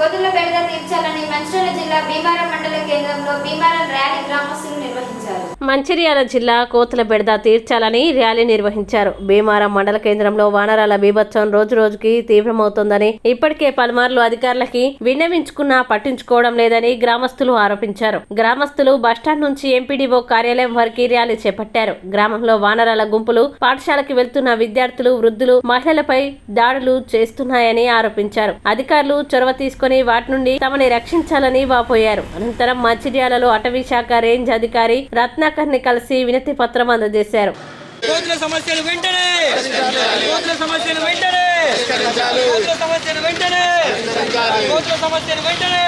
కోతుల బెడద తీర్చాలని మంచిర్యాల జిల్లా భీమారం మండల కేంద్రంలో భీమారం ర్యాలీ గ్రామస్తులు నిర్వహించారు. మంచిర్యాల జిల్లా కోతుల బెడద తీర్చాలని ర్యాలీ నిర్వహించారు. భీమారం మండల కేంద్రంలో వానరాల బీభత్సం రోజు రోజుకి తీవ్రమవుతోందని, ఇప్పటికే పలుమార్లు అధికారులకి విన్నవించుకున్నా పట్టించుకోవడం లేదని గ్రామస్తులు ఆరోపించారు. గ్రామస్తులు బస్టాండ్ నుంచి ఎంపీడీఓ కార్యాలయం వరకు ర్యాలీ చేపట్టారు. గ్రామంలో వానరాల గుంపులు పాఠశాలకు వెళ్తున్న విద్యార్థులు, వృద్ధులు, మహిళలపై దాడులు చేస్తున్నాయని ఆరోపించారు. అధికారులు చొరవ తీసుకుని వాటి నుండి తమని రక్షించాలని వాపోయారు. అనంతరం మంచిర్యాలలో అటవీ శాఖ రేంజ్ అధికారి రత్నాకర్ ని కలిసి వినతి పత్రం అందజేశారు. కోతుల సమస్యలు వెంటనే కోతుల సమస్యలు వెంటనే కోతుల సమస్యలు వెంటనే కోతుల సమస్యలు వెంటనే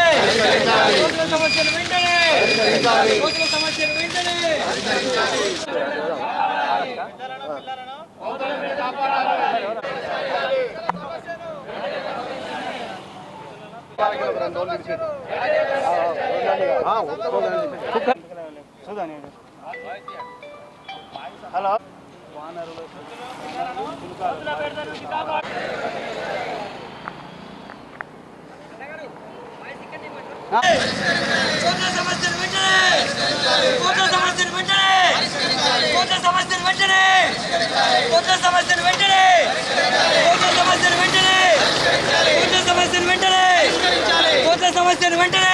కోతుల సమస్యలు వెంటనే కోతుల సమస్యలు వెంటనే హలో సమస్యలు వెంటనే కోట్ల సమస్యలు వెంటనే కోట్ల సమస్యలు వెంటనే కోట్ల సమస్యలు వెంటనే కోట్ల సమస్యలు వెంటనే కోట్ల సమస్యలు వెంటనే కోట్ల సమస్యలు వెంటనే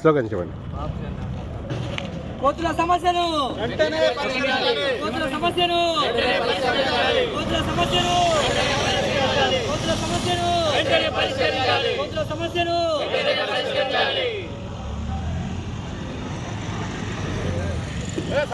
స్లోగన్ చెప్పండి. కోతుల సమస్యను కోతుల సమస్యను కోతుల సమస్యను కోతుల సమస్యను కోతుల సమస్యను